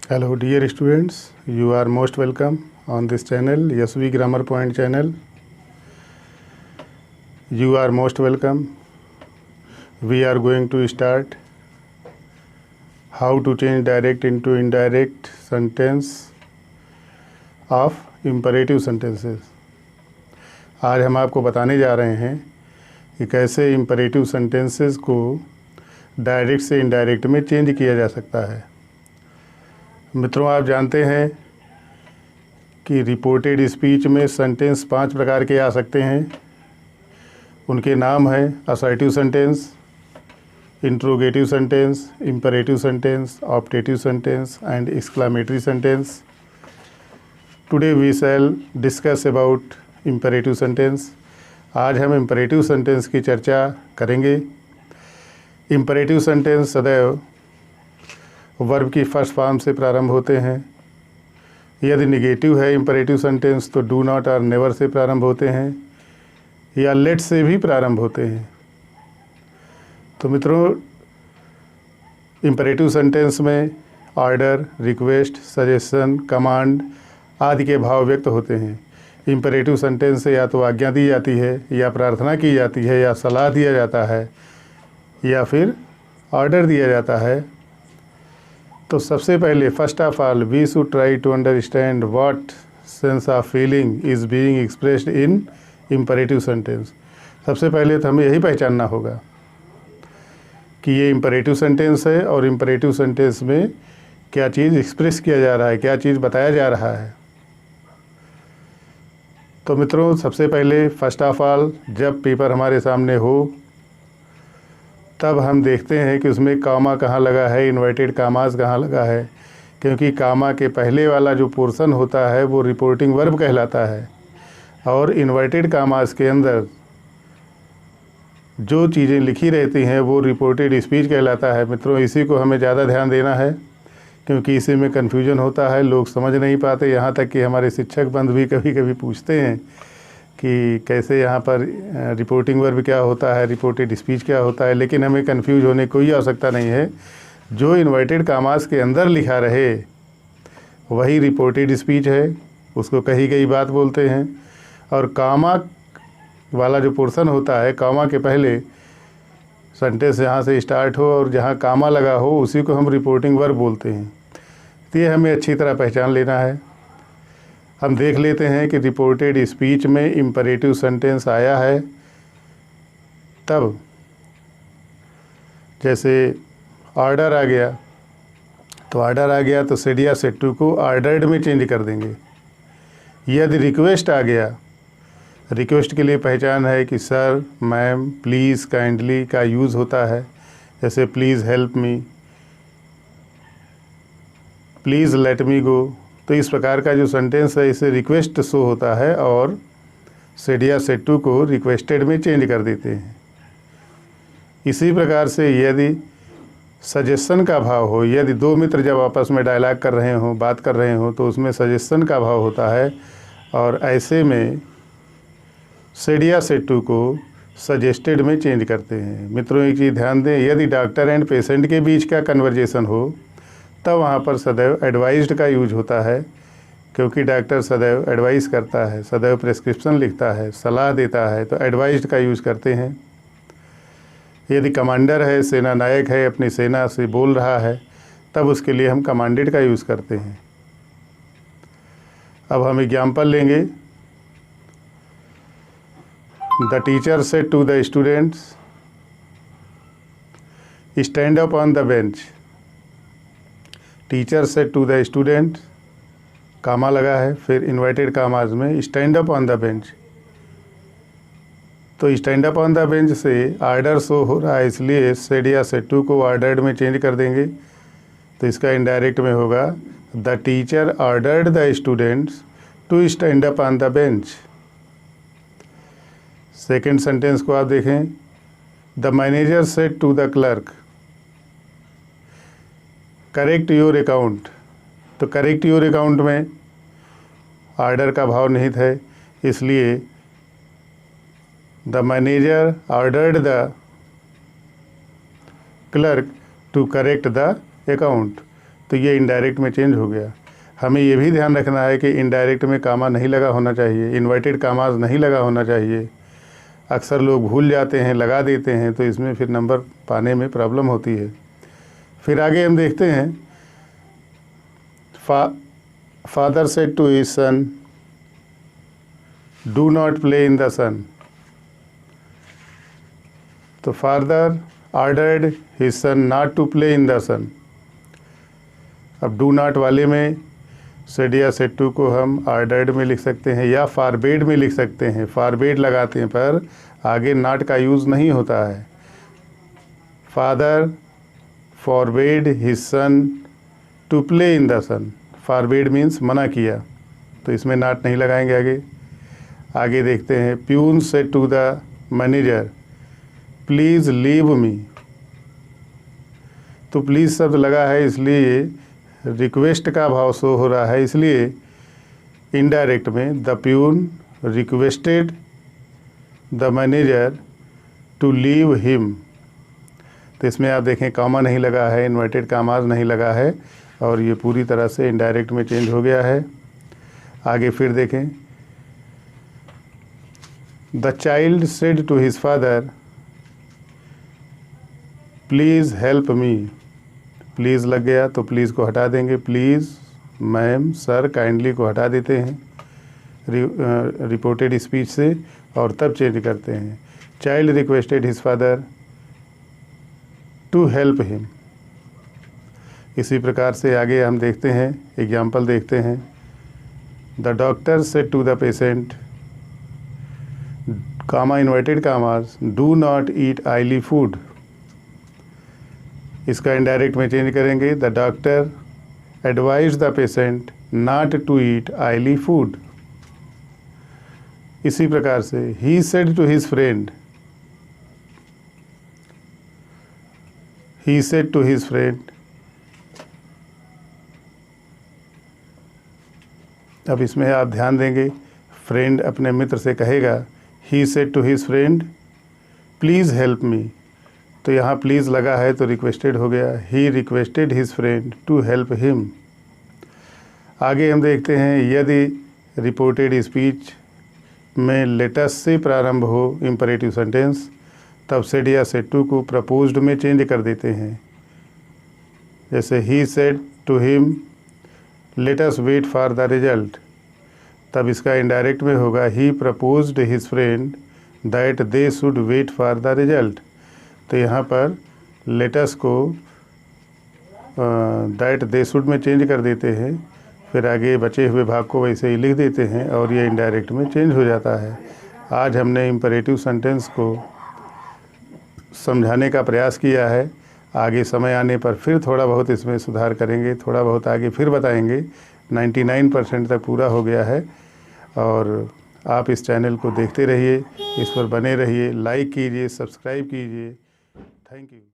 Hello dear students, you are most welcome on this channel, SV Grammar Point channel. You are most welcome. We are going to start how to change direct into indirect sentence of imperative sentences. आज हम आपको बताने जा रहे हैं कि कैसे imperative sentences को डायरेक्ट से इनडायरेक्ट में चेंज किया जा सकता है। मित्रों, आप जानते हैं कि रिपोर्टेड स्पीच में सेंटेंस 5 प्रकार के आ सकते हैं। उनके नाम हैं assertive sentence, interrogative sentence, imperative sentence, optative sentence and exclamatory sentence. Today we shall discuss about imperative sentence. आज हम इंपेरेटिव सेंटेंस की चर्चा करेंगे। इंपेरेटिव सेंटेंस सदैव वर्ब की फर्स्ट फॉर्म से प्रारंभ होते हैं। यदि निगेटिव है इंपेरेटिव सेंटेंस तो डू नॉट और नेवर से प्रारंभ होते हैं या लेट से भी प्रारंभ होते हैं। तो मित्रों, इंपेरेटिव सेंटेंस में ऑर्डर, रिक्वेस्ट, सजेशन, कमांड आदि के भाव व्यक्त होते हैं। इंपेरेटिव सेंटेंस से या तो आज्ञा दी जाती है, या प्रार्थना की जाती है, या सलाह दिया जाता है, या फिर ऑर्डर दिया जाता है। तो सबसे पहले first of all we should try to understand what sense of feeling is being expressed in imperative sentence. सबसे पहले तो हमें यही पहचानना होगा कि ये इंपेरेटिव सेंटेंस है और इंपेरेटिव सेंटेंस में क्या चीज़ एक्सप्रेस किया जा रहा है, क्या चीज़ बताया जा रहा है। तो मित्रों, सबसे पहले फर्स्ट ऑफ ऑल जब पेपर हमारे सामने हो तब हम देखते हैं कि उसमें कामा कहाँ लगा है, इन्वर्टेड कामास कहाँ लगा है, क्योंकि कामा के पहले वाला जो पोर्शन होता है वो रिपोर्टिंग वर्ब कहलाता है और इन्वर्टेड कामास के अंदर जो चीज़ें लिखी रहती हैं वो रिपोर्टेड स्पीच कहलाता है। मित्रों, इसी को हमें ज़्यादा ध्यान देना है क्योंकि इसी में कन्फ्यूजन होता है, लोग समझ नहीं पाते। यहाँ तक कि हमारे शिक्षक बंधु भी कभी कभी पूछते हैं कि कैसे यहाँ पर रिपोर्टिंग वर्ब क्या होता है, रिपोर्टेड स्पीच क्या होता है, लेकिन हमें कंफ्यूज होने की कोई आवश्यकता नहीं है। जो इन्वर्टेड कामास के अंदर लिखा रहे वही रिपोर्टेड स्पीच है, उसको कही गई बात बोलते हैं। और कामा वाला जो पोर्शन होता है, कामा के पहले सेंटेंस जहाँ से स्टार्ट हो और जहाँ कामा लगा हो उसी को हम रिपोर्टिंग वर्ब बोलते हैं। तो ये हमें अच्छी तरह पहचान लेना है। हम देख लेते हैं कि रिपोर्टेड स्पीच में इंपेरेटिव सेंटेंस आया है तब जैसे ऑर्डर आ गया, तो ऑर्डर आ गया तो सेड या सेड टू को ऑर्डर्ड में चेंज कर देंगे। यदि रिक्वेस्ट आ गया, रिक्वेस्ट के लिए पहचान है कि सर, मैम, प्लीज़, काइंडली का यूज़ होता है। जैसे please help me, please let me go. तो इस प्रकार का जो सेंटेंस है इसे रिक्वेस्ट शो होता है और सेड या सेड टू को रिक्वेस्टेड में चेंज कर देते हैं। इसी प्रकार से यदि सजेशन का भाव हो, यदि दो मित्र जब आपस में डायलॉग कर रहे हों, बात कर रहे हों, तो उसमें सजेशन का भाव होता है और ऐसे में सेड या सेड टू को सजेस्टेड में चेंज करते हैं। मित्रों, एक चीज़ ध्यान दें, यदि डॉक्टर एंड पेशेंट के बीच का कन्वर्जेसन हो तब वहाँ पर सदैव एडवाइज्ड का यूज होता है, क्योंकि डॉक्टर सदैव एडवाइस करता है, सदैव प्रेस्क्रिप्शन लिखता है, सलाह देता है, तो एडवाइज्ड का यूज़ करते हैं। यदि कमांडर है, सेना नायक है, अपनी सेना से बोल रहा है, तब उसके लिए हम कमांडेड का यूज़ करते हैं। अब हम एग्जाम्पल लेंगे। The teacher said to the students, stand up on the bench. Teacher said to the student, comma लगा है, फिर इन्वर्टेड कामाज में stand up on the bench. तो stand up on the bench से ऑर्डर शो हो रहा है, इसलिए सेड या सेड टू को ऑर्डर्ड में चेंज कर देंगे। तो इसका इनडायरेक्ट में होगा the teacher ordered the students to stand up on the bench. Second sentence को आप देखें, the manager said to the clerk, correct your account. तो करेक्ट योर अकाउंट में ऑर्डर का भाव निहित है, इसलिए the manager ordered the clerk to correct the account. तो ये इनडायरेक्ट में चेंज हो गया। हमें ये भी ध्यान रखना है कि इनडायरेक्ट में कामा नहीं लगा होना चाहिए, इन्वर्टेड कामाज नहीं लगा होना चाहिए। अक्सर लोग भूल जाते हैं, लगा देते हैं, तो इसमें फिर नंबर पाने में प्रॉब्लम होती है। फिर आगे हम देखते हैं, father said to his son do not play in the sun. तो father ordered his son not to play in the sun. अब डू नॉट वाले में सेड या सेड टू को हम ऑर्डर्ड में लिख सकते हैं या फॉरबेड में लिख सकते हैं। फॉरबेड लगाते हैं पर आगे नॉट का यूज़ नहीं होता है। Father forbade his son to play in the sun. Forbade means मना किया, तो इसमें नॉट नहीं लगाएंगे। आगे देखते हैं, peon said to the manager please leave me. तो प्लीज़ शब्द लगा है इसलिए रिक्वेस्ट का भाव शो हो रहा है, इसलिए इनडायरेक्ट में the peon requested the manager to leave him. तो इसमें आप देखें कॉमा नहीं लगा है, इन्वर्टेड कामाज नहीं लगा है, और ये पूरी तरह से इनडायरेक्ट में चेंज हो गया है। आगे फिर देखें, the child said to his father please help me. Please लग गया तो प्लीज़ को हटा देंगे, प्लीज़, मैम, सर, काइंडली को हटा देते हैं रिपोर्टेड स्पीच से और तब चेंज करते हैं। Child requested his father to help him. इसी प्रकार से आगे हम देखते हैं, एग्जाम्पल देखते हैं, the doctor said to the patient, comma inverted commas, do not eat oily food. इसका इनडायरेक्ट में चेंज करेंगे, the doctor advise the patient not to eat oily food. इसी प्रकार से he said to his friend, he said to his friend. अब इसमें आप ध्यान देंगे, फ्रेंड अपने मित्र से कहेगा, he said to his friend please help me. तो यहाँ प्लीज़ लगा है तो रिक्वेस्टेड हो गया, he requested his friend to help him. आगे हम देखते हैं, यदि रिपोर्टेड स्पीच में लेटेस्ट से प्रारंभ हो इम्परेटिव सेंटेंस, तब सेड या सेड टू को प्रपोज्ड में चेंज कर देते हैं। जैसे he said to him let us wait for the result, तब इसका इनडायरेक्ट में होगा, he proposed his friend that they should wait for the result. तो यहाँ पर लेटस को दैट दे शुड में चेंज कर देते हैं, फिर आगे बचे हुए भाग को वैसे ही लिख देते हैं और ये इनडायरेक्ट में चेंज हो जाता है। आज हमने इम्परेटिव सेंटेंस को समझाने का प्रयास किया है। आगे समय आने पर फिर थोड़ा बहुत इसमें सुधार करेंगे, थोड़ा बहुत आगे फिर बताएंगे। 99% तक पूरा हो गया है और आप इस चैनल को देखते रहिए, इस पर बने रहिए, लाइक कीजिए, सब्सक्राइब कीजिए। Thank you.